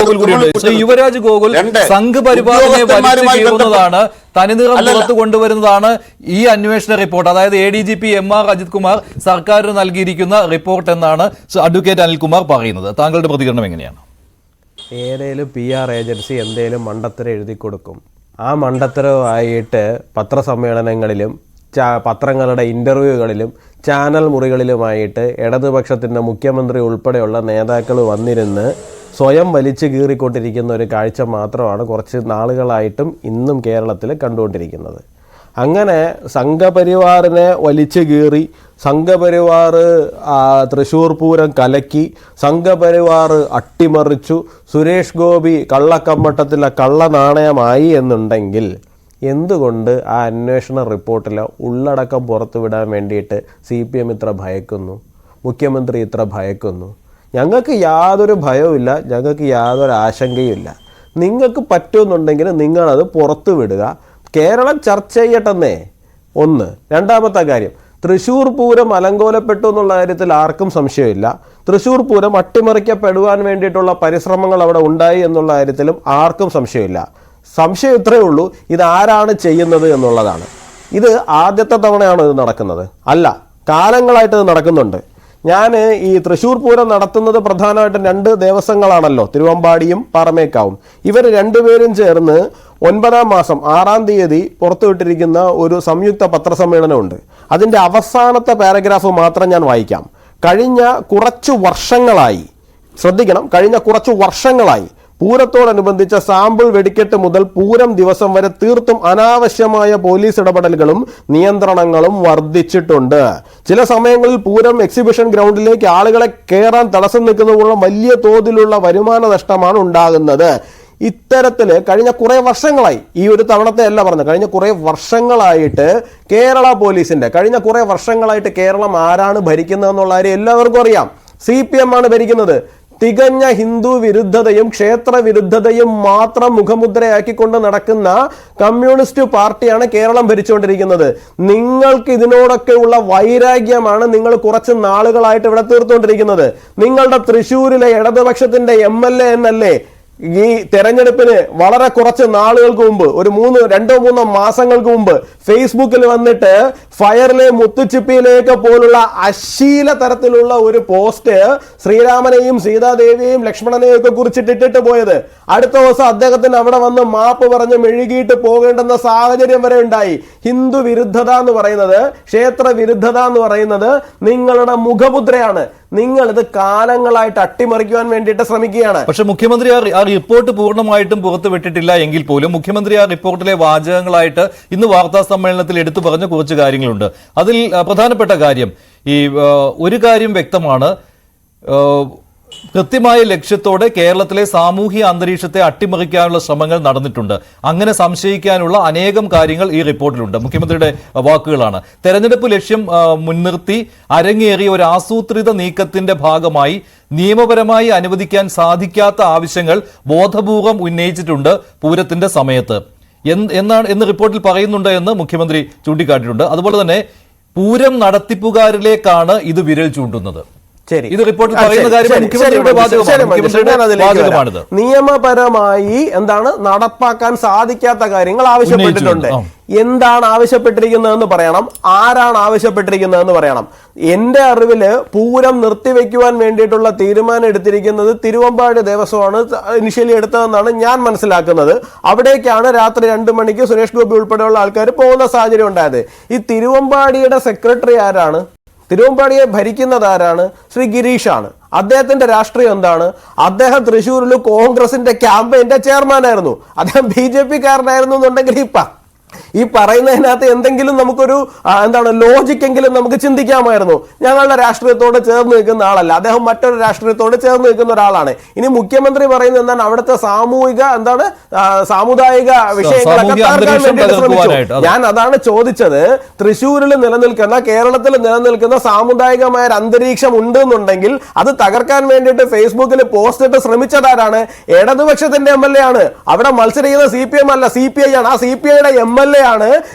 ഗോകുൽ കൂടിയുണ്ട്. ശ്രീ യുവരാജ് ഗോകുൽ, സംഘ് പരിവാറിനെ വലിച്ചു കീറുന്നതാണ്, തനിനിറം പുറത്തു കൊണ്ടുവരുന്നതാണ് ഈ അന്വേഷണ റിപ്പോർട്ട്. അതായത് ADGP MR അജിത് കുമാർ സർക്കാരിന് നൽകിയിരിക്കുന്ന റിപ്പോർട്ട് എന്നാണ് അഡ്വക്കേറ്റ് അനിൽകുമാർ പറയുന്നത്. താങ്കളുടെ പ്രതികരണം എങ്ങനെയാണ്? ഏതേലും PR ഏജൻസി എന്തേലും മണ്ടത്തരം എഴുതി കൊടുക്കും. ആ മണ്ടത്തരമായിട്ട് പത്രസമ്മേളനങ്ങളിലും പത്രങ്ങളുടെ ഇൻ്റർവ്യൂകളിലും ചാനൽ മുറികളിലുമായിട്ട് ഇടതുപക്ഷത്തിൻ്റെ മുഖ്യമന്ത്രി ഉൾപ്പെടെയുള്ള നേതാക്കൾ വന്നിരുന്ന് സ്വയം വലിച്ചു കീറിക്കൊണ്ടിരിക്കുന്ന ഒരു കാഴ്ച മാത്രമാണ് കുറച്ച് നാളുകളായിട്ടും ഇന്നും കേരളത്തിൽ കണ്ടുകൊണ്ടിരിക്കുന്നത്. അങ്ങനെ സംഘപരിവാറിനെ വലിച്ചു കീറി, സംഘപരിവാർ തൃശ്ശൂർ പൂരം കലക്കി, സംഘപരിവാർ അട്ടിമറിച്ചു, സുരേഷ് ഗോപി കള്ളക്കമ്മട്ടത്തിലെ കള്ളനാണയമായി എന്നുണ്ടെങ്കിൽ എന്തുകൊണ്ട് ആ അന്വേഷണ റിപ്പോർട്ടിലെ ഉള്ളടക്കം പുറത്തുവിടാൻ വേണ്ടിയിട്ട് CPM ഇത്ര ഭയക്കുന്നു, മുഖ്യമന്ത്രി ഇത്ര ഭയക്കുന്നു? ഞങ്ങൾക്ക് യാതൊരു ഭയവുമില്ല, ഞങ്ങൾക്ക് യാതൊരു ആശങ്കയുമില്ല. നിങ്ങൾക്ക് പറ്റുമെന്നുണ്ടെങ്കിൽ നിങ്ങളത് പുറത്തു വിടുക, കേരളം ചർച്ച ചെയ്യട്ടെന്നേ. ഒന്ന്. രണ്ടാമത്തെ കാര്യം, തൃശ്ശൂർ പൂരം അലങ്കോലപ്പെട്ടു എന്നുള്ള കാര്യത്തിൽ ആർക്കും സംശയമില്ല. തൃശ്ശൂർ പൂരം അട്ടിമറിക്കപ്പെടുവാൻ വേണ്ടിയിട്ടുള്ള പരിശ്രമങ്ങൾ അവിടെ ഉണ്ടായി എന്നുള്ള കാര്യത്തിലും ആർക്കും സംശയമില്ല. സംശയം ഇത്രയേ ഉള്ളൂ, ഇതാരാണ് ചെയ്യുന്നത് എന്നുള്ളതാണ്. ഇത് ആദ്യത്തെ തവണയാണോ ഇത് നടക്കുന്നത്? അല്ല, കാലങ്ങളായിട്ട് ഇത് നടക്കുന്നുണ്ട്. ഞാൻ ഈ തൃശ്ശൂർ പൂരം നടത്തുന്നത് പ്രധാനമായിട്ടും 2 ദേവസ്വങ്ങളാണല്ലോ, തിരുവമ്പാടിയും പാറമേക്കാവും. ഇവർ രണ്ടുപേരും ചേർന്ന് 9-ാം മാസം 6-ാം തീയതി പുറത്തുവിട്ടിരിക്കുന്ന ഒരു സംയുക്ത പത്രസമ്മേളനമുണ്ട്. അതിൻ്റെ അവസാനത്തെ പാരഗ്രാഫ് മാത്രം ഞാൻ വായിക്കാം. കഴിഞ്ഞ കുറച്ചു വർഷങ്ങളായി, ശ്രദ്ധിക്കണം, കഴിഞ്ഞ കുറച്ചു വർഷങ്ങളായി പൂരത്തോടനുബന്ധിച്ച സാമ്പിൾ വെടിക്കെട്ട് മുതൽ പൂരം ദിവസം വരെ തീർത്തും അനാവശ്യമായ പോലീസ് ഇടപെടലുകളും നിയന്ത്രണങ്ങളും വർദ്ധിച്ചിട്ടുണ്ട്. ചില സമയങ്ങളിൽ പൂരം എക്സിബിഷൻ ഗ്രൗണ്ടിലേക്ക് ആളുകളെ കയറാൻ തടസ്സം നിൽക്കുന്നതുള്ള വലിയ തോതിലുള്ള വരുമാന നഷ്ടമാണ് ഉണ്ടാകുന്നത്. ഇത്തരത്തിൽ കഴിഞ്ഞ കുറേ വർഷങ്ങളായി, ഈ ഒരു തവണത്തെ അല്ല പറഞ്ഞത്, കഴിഞ്ഞ കുറേ വർഷങ്ങളായിട്ട് കേരള പോലീസിന്റെ, കഴിഞ്ഞ കുറേ വർഷങ്ങളായിട്ട് കേരളം ആരാണ് ഭരിക്കുന്നതെന്നുള്ള കാര്യം എല്ലാവർക്കും അറിയാം. CPM ആണ് ഭരിക്കുന്നത്. തികഞ്ഞ ഹിന്ദു വിരുദ്ധതയും ക്ഷേത്ര വിരുദ്ധതയും മാത്രം മുഖമുദ്രയാക്കിക്കൊണ്ട് നടക്കുന്ന കമ്മ്യൂണിസ്റ്റ് പാർട്ടിയാണ് കേരളം ഭരിച്ചുകൊണ്ടിരിക്കുന്നത്. നിങ്ങൾക്ക് ഇതിനോടൊക്കെ ഉള്ള വൈരാഗ്യമാണ് നിങ്ങൾ കുറച്ച് നാളുകളായിട്ട് ഇവിടെ തീർത്തുകൊണ്ടിരിക്കുന്നത്. നിങ്ങളുടെ തൃശ്ശൂരിലെ ഇടതുപക്ഷത്തിന്റെ MLA എന്നല്ലേ ഈ തെരഞ്ഞെടുപ്പിന് വളരെ കുറച്ച് നാളുകൾക്ക് മുമ്പ്, ഒരു 2-3 മാസങ്ങൾക്ക് മുമ്പ് ഫേസ്ബുക്കിൽ വന്നിട്ട് ഫയറിലെ മുത്തുച്ചിപ്പിയിലേക്ക് പോലുള്ള അശ്ലീല തരത്തിലുള്ള ഒരു പോസ്റ്റ് ശ്രീരാമനെയും സീതാദേവിയെയും ലക്ഷ്മണനെയും ഒക്കെ കുറിച്ചിട്ടിട്ട് പോയത്. അടുത്ത ദിവസം അദ്ദേഹത്തിന് അവിടെ വന്ന് മാപ്പ് പറഞ്ഞ് മെഴുകിയിട്ട് പോകേണ്ടുന്ന സാഹചര്യം വരെ ഉണ്ടായി. ഹിന്ദു വിരുദ്ധത എന്ന് പറയുന്നത്, ക്ഷേത്ര വിരുദ്ധത എന്ന് പറയുന്നത് നിങ്ങളുടെ മുഖമുദ്രയാണ്. നിങ്ങൾ ഇത് കാലങ്ങളായിട്ട് അട്ടിമറിക്കുവാൻ വേണ്ടിയിട്ട് ശ്രമിക്കുകയാണ്. പക്ഷെ മുഖ്യമന്ത്രി ആ റിപ്പോർട്ട് പൂർണ്ണമായിട്ടും പുറത്തുവിട്ടിട്ടില്ല എങ്കിൽ പോലും മുഖ്യമന്ത്രി ആ റിപ്പോർട്ടിലെ വാചകങ്ങളായിട്ട് ഇന്ന് വാർത്താ സമ്മേളനത്തിൽ എടുത്തു പറഞ്ഞ കുറച്ച് കാര്യങ്ങളുണ്ട്. അതിൽ പ്രധാനപ്പെട്ട കാര്യം, ഈ ഒരു കാര്യം വ്യക്തമാണ്, കൃത്യമായ ലക്ഷ്യത്തോടെ കേരളത്തിലെ സാമൂഹിക അന്തരീക്ഷത്തെ അട്ടിമറിക്കാനുള്ള ശ്രമങ്ങൾ നടന്നിട്ടുണ്ട്. അങ്ങനെ സംശയിക്കാനുള്ള അനേകം കാര്യങ്ങൾ ഈ റിപ്പോർട്ടിലുണ്ട്. മുഖ്യമന്ത്രിയുടെ വാക്കുകളാണ്. തെരഞ്ഞെടുപ്പ് ലക്ഷ്യം മുൻനിർത്തി അരങ്ങേറിയ ഒരു ആസൂത്രിത നീക്കത്തിന്റെ ഭാഗമായി നിയമപരമായി അനുവദിക്കാൻ സാധിക്കാത്ത ആവശ്യങ്ങൾ ബോധപൂർവം ഉന്നയിച്ചിട്ടുണ്ട് പൂരത്തിന്റെ സമയത്ത് എന്ന് റിപ്പോർട്ടിൽ പറയുന്നുണ്ട് എന്ന് മുഖ്യമന്ത്രി ചൂണ്ടിക്കാട്ടിയിട്ടുണ്ട്. അതുപോലെ തന്നെ പൂരം നടത്തിപ്പുകാരിലേക്കാണ് ഇത് വിരൽ ചൂണ്ടുന്നത്. ഇത് റിപ്പോർട്ടിൽ പറയുന്ന കാര്യം നിയമപരമായി എന്താണ് നടപ്പാക്കാൻ സാധിക്കാത്ത കാര്യങ്ങൾ ആവശ്യപ്പെട്ടിട്ടുണ്ട്. എന്താണ് ആവശ്യപ്പെട്ടിരിക്കുന്നതെന്ന് പറയണം, ആരാണ് ആവശ്യപ്പെട്ടിരിക്കുന്നതെന്ന് പറയണം. എന്റെ അറിവില് പൂരം നിർത്തിവെക്കുവാൻ വേണ്ടിയിട്ടുള്ള തീരുമാനം എടുത്തിരിക്കുന്നത് തിരുവമ്പാടി ദേവസ്വമാണ് ഇനിഷ്യലി എടുത്തതെന്നാണ് ഞാൻ മനസ്സിലാക്കുന്നത്. അവിടേക്കാണ് രാത്രി 2 മണിക്ക് സുരേഷ് ഗോപി ഉൾപ്പെടെയുള്ള ആൾക്കാർ പോകുന്ന സാഹചര്യം ഉണ്ടായത്. ഈ തിരുവമ്പാടിയുടെ സെക്രട്ടറി ആരാണ്? തിരുവമ്പാടിയെ ഭരിക്കുന്നത് ആരാണ്? ശ്രീ ഗിരീഷാണ്. അദ്ദേഹത്തിന്റെ രാഷ്ട്രീയം എന്താണ്? അദ്ദേഹം തൃശ്ശൂരിൽ കോൺഗ്രസിന്റെ ക്യാമ്പയിന്റെ ചെയർമാനായിരുന്നു. അദ്ദേഹം BJP കാരനായിരുന്നു എന്നുണ്ടെങ്കിൽ ഈ പറയുന്നതിനകത്ത് എന്തെങ്കിലും നമുക്കൊരു ലോജിക്കെങ്കിലും നമുക്ക് ചിന്തിക്കാമായിരുന്നു. ഞങ്ങളുടെ രാഷ്ട്രീയത്തോട് ചേർന്ന് നിൽക്കുന്ന ആളല്ല, അദ്ദേഹം മറ്റൊരു രാഷ്ട്രീയത്തോട് ചേർന്ന് നിൽക്കുന്ന ഒരാളാണ്. ഇനി മുഖ്യമന്ത്രി പറയുന്നത് എന്താണ്? അവിടുത്തെ സാമുദായിക വിഷയങ്ങളൊക്കെ ശ്രമിച്ചു. ഞാൻ അതാണ് ചോദിച്ചത്. തൃശ്ശൂരിൽ നിലനിൽക്കുന്ന, കേരളത്തിൽ നിലനിൽക്കുന്ന സാമുദായികമായ ഒരു അന്തരീക്ഷം ഉണ്ട് എന്നുണ്ടെങ്കിൽ അത് തകർക്കാൻ വേണ്ടിയിട്ട് ഫേസ്ബുക്കിൽ പോസ്റ്റ് ഇട്ട് ശ്രമിച്ചതാരാണ്? ഇടതുപക്ഷത്തിന്റെ MLA ആണ്. അവിടെ മത്സരിക്കുന്ന CPM അല്ല, CPI ആണ്. ആ CPIയുടെ MLA ആണ്.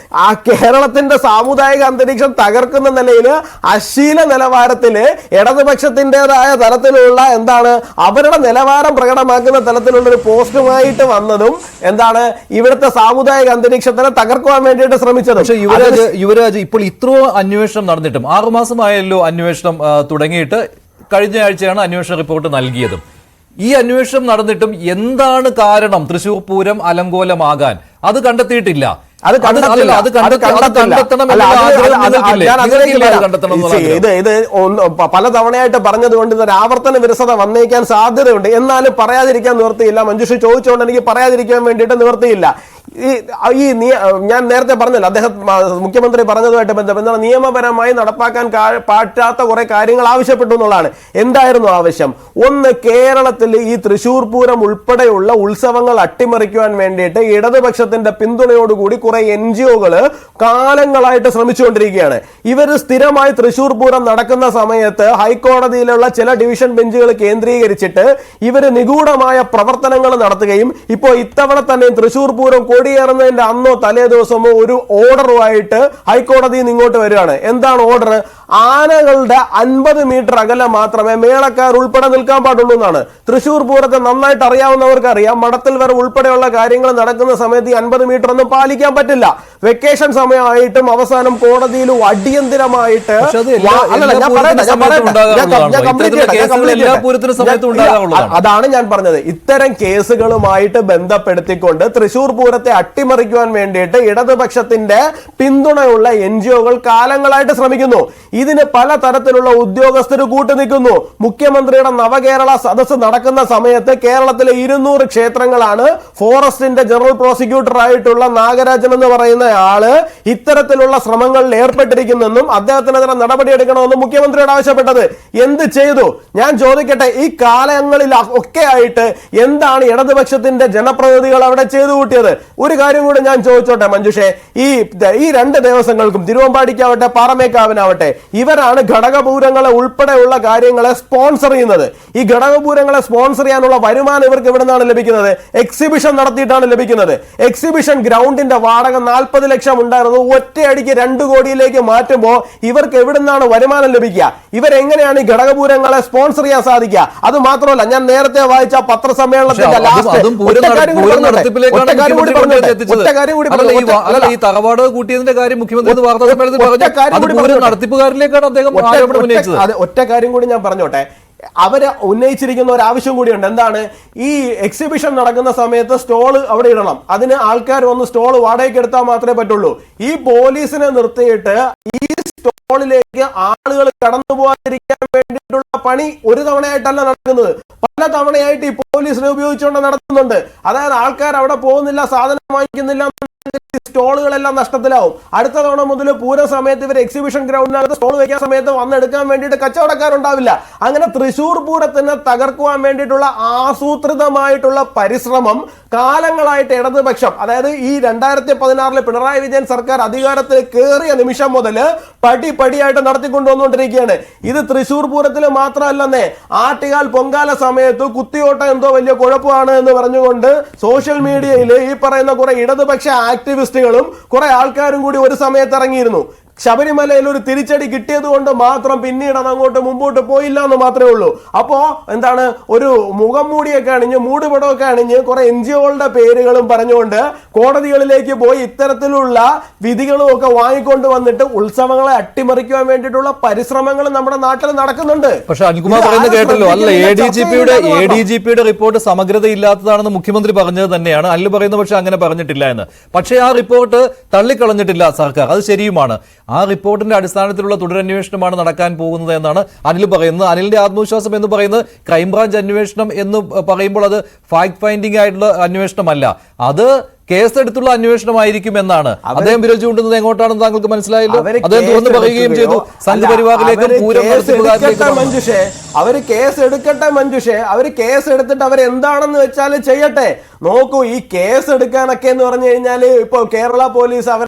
ആ കേരളത്തിന്റെ സാമുദായിക അന്തരീക്ഷം തകർക്കുന്ന നിലയിൽ അശ്ലീല നിലവാരത്തില് ഇടതുപക്ഷത്തിൻ്റെതായ തലത്തിലുള്ള എന്താണ് അവരുടെ നിലവാരം പ്രകടമാക്കുന്ന തലത്തിലുള്ള ഒരു പോസ്റ്റുമായിട്ട് വന്നതും എന്താണ് ഇവിടുത്തെ സാമുദായിക അന്തരീക്ഷത്തിനെ തകർക്കുവാൻ വേണ്ടിയിട്ട് ശ്രമിച്ചത്. പക്ഷേ യുവരാജ് ഇപ്പോൾ ഇത്രയോ അന്വേഷണം നടന്നിട്ടും 6 മാസമായല്ലോ അന്വേഷണം തുടങ്ങിയിട്ട്. കഴിഞ്ഞ ആഴ്ചയാണ് അന്വേഷണ റിപ്പോർട്ട് നൽകിയതും. ഈ അന്വേഷണം നടന്നിട്ടും എന്താണ് കാരണം തൃശൂർ പൂരം അലങ്കോലമാകാൻ? അത് കണ്ടെത്തിയിട്ടില്ല. ഇത് പല തവണയായിട്ട് പറഞ്ഞതുകൊണ്ട് ഇതൊരു ആവർത്തന വിരസത വന്നേക്കാൻ സാധ്യതയുണ്ട്. എന്നാലും പറയാതിരിക്കാൻ നിവൃത്തിയില്ല. മഞ്ജുഷ ചോദിച്ചുകൊണ്ട് എനിക്ക് പറയാതിരിക്കാൻ വേണ്ടിയിട്ട് നിവൃത്തിയില്ല. ഞാൻ നേരത്തെ പറഞ്ഞല്ലോ, അദ്ദേഹം മുഖ്യമന്ത്രി പറഞ്ഞതുമായിട്ട് ബന്ധപ്പെട്ട് നിയമപരമായി നടപ്പാക്കാൻ പറ്റാത്ത കുറെ കാര്യങ്ങൾ ആവശ്യപ്പെട്ടു എന്നുള്ളതാണ്. എന്തായിരുന്നു ആവശ്യം? ഒന്ന്, കേരളത്തിൽ ഈ തൃശൂർ പൂരം ഉൾപ്പെടെയുള്ള ഉത്സവങ്ങൾ അട്ടിമറിക്കുവാൻ വേണ്ടിയിട്ട് ഇടതുപക്ഷത്തിന്റെ പിന്തുണയോടുകൂടി കുറെ NGOകൾ കാലങ്ങളായിട്ട് ശ്രമിച്ചുകൊണ്ടിരിക്കുകയാണ്. ഇവർ സ്ഥിരമായി തൃശൂർ പൂരം നടക്കുന്ന സമയത്ത് ഹൈക്കോടതിയിലുള്ള ചില ഡിവിഷൻ ബെഞ്ചുകൾ കേന്ദ്രീകരിച്ചിട്ട് ഇവര് നിഗൂഢമായ പ്രവർത്തനങ്ങൾ നടത്തുകയും ഇപ്പോൾ ഇത്തവണ തന്നെ തൃശൂർ പൂരം കൊടിയേറുന്നതിന്റെ അന്നോ തലേ ദിവസമോ ഒരു ഓർഡറുമായിട്ട് ഹൈക്കോടതിയിൽ നിന്ന് ഇങ്ങോട്ട് വരികയാണ്. എന്താണ് ഓർഡർ? ആനകളുടെ 50 മീറ്റർ അകലെ മാത്രമേ മേളക്കാർ ഉൾപ്പെടെ നിൽക്കാൻ പാടുള്ളൂ എന്നാണ്. തൃശൂർ പൂരത്തെ നന്നായിട്ട് അറിയാവുന്നവർക്ക് അറിയാം, മടത്തിൽ വരെ ഉൾപ്പെടെയുള്ള കാര്യങ്ങൾ നടക്കുന്ന സമയത്ത് ഈ 50 മീറ്റർ ഒന്നും പാലിക്കാൻ പറ്റില്ല. വെക്കേഷൻ സമയമായിട്ടും അവസാനം കോടതിയിൽ അടിയന്തരമായിട്ട് അതാണ് ഞാൻ പറഞ്ഞത്. ഇത്തരം കേസുകളുമായിട്ട് ബന്ധപ്പെടുത്തിക്കൊണ്ട് തൃശൂർ പൂരത്തെ അട്ടിമറിക്കുവാൻ വേണ്ടിയിട്ട് ഇടതുപക്ഷത്തിന്റെ പിന്തുണയുള്ള NGOകൾ കാലങ്ങളായിട്ട് ശ്രമിക്കുന്നു. ഇതിന് പല തരത്തിലുള്ള ഉദ്യോഗസ്ഥർ കൂട്ടുനിൽക്കുന്നു. മുഖ്യമന്ത്രിയുടെ നവകേരള സദസ്സ് നടക്കുന്ന സമയത്ത് കേരളത്തിലെ 200 ക്ഷേത്രങ്ങളാണ് ഫോറസ്റ്റിന്റെ ജനറൽ പ്രോസിക്യൂട്ടർ ആയിട്ടുള്ള നാഗരാജൻ എന്ന് പറയുന്ന ആള് ഇത്തരത്തിലുള്ള ശ്രമങ്ങളിൽ ഏർപ്പെട്ടിരിക്കുന്നെന്നും അദ്ദേഹത്തിനെതിരെ നടപടിയെടുക്കണമെന്നും മുഖ്യമന്ത്രിയോട് ആവശ്യപ്പെട്ടത്. എന്ത് ചെയ്തു? ഞാൻ ചോദിക്കട്ടെ, ഈ കാലങ്ങളിൽ ഒക്കെ ആയിട്ട് എന്താണ് ഇടതുപക്ഷത്തിന്റെ ജനപ്രതിനിധികൾ അവിടെ ചെയ്തു കൂട്ടിയത്? ഒരു കാര്യം കൂടി ഞാൻ ചോദിച്ചോട്ടെ മഞ്ജുഷേ, ഈ 2 ദിവസങ്ങൾക്കും തിരുവമ്പാടിക്കാവട്ടെ പാറമേക്കാവിനാവട്ടെ ഇവരാണ് ഘടകപൂരങ്ങളെ ഉൾപ്പെടെയുള്ള കാര്യങ്ങളെ സ്പോൺസർ ചെയ്യുന്നത്. ഈ ഘടകപൂരങ്ങളെ സ്പോൺസർ ചെയ്യാനുള്ള വരുമാനം ഇവർക്ക് എവിടെ നിന്നാണ് ലഭിക്കുന്നത്? എക്സിബിഷൻ നടത്തിയിട്ടാണ് ലഭിക്കുന്നത്. എക്സിബിഷൻ ഗ്രൗണ്ടിന്റെ വാടക 40 ലക്ഷം ഉണ്ടായിരുന്നത് ഒറ്റയടിക്ക് 2 കോടിയിലേക്ക് മാറ്റുമ്പോൾ ഇവർക്ക് എവിടെ നിന്നാണ് വരുമാനം ലഭിക്കുക? ഇവരെങ്ങനെയാണ് ഈ ഘടകപൂരങ്ങളെ സ്പോൺസർ ചെയ്യാൻ സാധിക്കുക? അത് മാത്രമല്ല, ഞാൻ നേരത്തെ വായിച്ച പത്രസമ്മേളനത്തിന്റെ ഈ തറവാട് കൂട്ടിയതിന്റെ കാര്യം മുഖ്യമന്ത്രി വാർത്താ സമ്മേളനത്തിൽ നടത്തിപ്പുകാരിലേക്കാണ് അദ്ദേഹം ആരോപണം ഉന്നയിച്ചത്. ഒറ്റ കാര്യം കൂടി ഞാൻ പറഞ്ഞോട്ടെ. അവര് ഉന്നയിച്ചിരിക്കുന്ന ഒരു ആവശ്യം കൂടിയുണ്ട്. എന്താണ്? ഈ എക്സിബിഷൻ നടക്കുന്ന സമയത്ത് സ്റ്റോള് അവിടെ ഇടണം. അതിന് ആൾക്കാർ വന്ന് സ്റ്റോള് വാടകയ്ക്ക് എടുത്താൽ മാത്രമേ പറ്റുള്ളൂ. ഈ പോലീസിനെ നിർത്തിയിട്ട് ഈ സ്റ്റോളിലേക്ക് ആളുകൾ കടന്നു പോകാതിരിക്കാൻ വേണ്ടിയിട്ടുള്ള പണി ഒരു തവണയായിട്ടല്ല നടക്കുന്നത്, പല തവണയായിട്ട് ഈ പോലീസിനെ ഉപയോഗിച്ചുകൊണ്ട് നടത്തുന്നുണ്ട്. അതായത് ആൾക്കാർ അവിടെ പോകുന്നില്ല, സാധനം വാങ്ങിക്കുന്നില്ല, സ്റ്റോളുകളെല്ലാം നഷ്ടത്തിലാവും. അടുത്ത തവണ മുതൽ പൂരം സമയത്ത് ഇവർ എക്സിബിഷൻ ഗ്രൗണ്ടിനകത്ത് സ്റ്റോൾ വയ്ക്കാൻ സമയത്ത് വന്നെടുക്കാൻ വേണ്ടിയിട്ട് കച്ചവടക്കാരുണ്ടാവില്ല. അങ്ങനെ തൃശൂർ പൂരത്തിനെ തകർക്കുവാൻ വേണ്ടിയിട്ടുള്ള ആസൂത്രിതമായിട്ടുള്ള പരിശ്രമം കാലങ്ങളായിട്ട് ഇടതുപക്ഷം, അതായത് ഈ 2016 പിണറായി വിജയൻ സർക്കാർ അധികാരത്തിൽ കയറിയ നിമിഷം മുതൽ പടിയായിട്ട് നടത്തിക്കൊണ്ടുവന്നുകൊണ്ടിരിക്കുകയാണ്. ഇത് തൃശൂർ പൂരത്തിൽ മാത്രമല്ലെന്നേ, ആറ്റുകാൽ പൊങ്കാല സമയത്ത് കുത്തിയോട്ടം എന്തോ വലിയ കുഴപ്പമാണ് എന്ന് പറഞ്ഞുകൊണ്ട് സോഷ്യൽ മീഡിയയിൽ ഈ പറയുന്ന കുറെ ഇടതുപക്ഷ ആക്ടിവിസ്റ്റുകളും കുറെ ആൾക്കാരും കൂടി ഒരു സമയത്ത് ഇറങ്ങിയിരുന്നു. ശബരിമലയിൽ ഒരു തിരിച്ചടി കിട്ടിയത് കൊണ്ട് മാത്രം പിന്നീട് അത് അങ്ങോട്ട് മുമ്പോട്ട് പോയില്ല എന്ന് മാത്രമേ ഉള്ളൂ. അപ്പോ എന്താണ്, ഒരു മുഖം മൂടിയൊക്കെ അണിഞ്ഞ് മൂടുപടമൊക്കെ അണിഞ്ഞ് കുറെ NGOകളുടെ പേരുകളും പറഞ്ഞുകൊണ്ട് കോടതികളിലേക്ക് പോയി ഇത്തരത്തിലുള്ള വിധികളും ഒക്കെ വാങ്ങിക്കൊണ്ട് വന്നിട്ട് ഉത്സവങ്ങളെ അട്ടിമറിക്കുവാൻ വേണ്ടിയിട്ടുള്ള പരിശ്രമങ്ങൾ നമ്മുടെ നാട്ടിൽ നടക്കുന്നുണ്ട്. പക്ഷെ അനിൽകുമാർ പറയുന്നത് കേട്ടല്ലോ, അല്ല ADGPയുടെ റിപ്പോർട്ട് സമഗ്രതയില്ലാത്തതാണെന്ന് മുഖ്യമന്ത്രി പറഞ്ഞത് തന്നെയാണ്. അനിൽ പറയുന്നത് പക്ഷെ അങ്ങനെ പറഞ്ഞിട്ടില്ല എന്ന്. പക്ഷേ ആ റിപ്പോർട്ട് തള്ളിക്കളഞ്ഞിട്ടില്ല സർക്കാർ, അത് ശരിയുമാണ്. ആ റിപ്പോർട്ടിന്റെ അടിസ്ഥാനത്തിലുള്ള തുടരന്വേഷണമാണ് നടക്കാൻ പോകുന്നത് എന്നാണ് അനിൽ പറയുന്നത്. അനിലിന്റെ ആത്മവിശ്വാസം എന്ന് പറയുന്നത് ക്രൈംബ്രാഞ്ച് അന്വേഷണം എന്ന് പറയുമ്പോൾ അത് ഫാക്ട് ഫൈൻഡിംഗ് ആയിട്ടുള്ള അന്വേഷണമല്ല, അത് കേസെടുത്തുള്ള അന്വേഷണമായിരിക്കും എന്നാണ് അദ്ദേഹം വിരൽ ചൂണ്ടുന്നത്. എങ്ങോട്ടാണെന്ന് താങ്കൾക്ക് മനസ്സിലായല്ലോ. അദ്ദേഹം തുറന്നു പറയുകയും ചെയ്തു, സംഘപരിവാറിലേക്കും മഞ്ജുഷേ അവര് കേസ് എടുക്കട്ടെ മഞ്ജുഷേ, അവര് കേസ് എടുത്തിട്ട് അവരെന്താണെന്ന് വെച്ചാൽ ചെയ്യട്ടെ. നോക്കൂ, ഈ കേസ് എടുക്കാനൊക്കെ എന്ന് പറഞ്ഞു കഴിഞ്ഞാല് ഇപ്പൊ കേരള പോലീസ് അവർ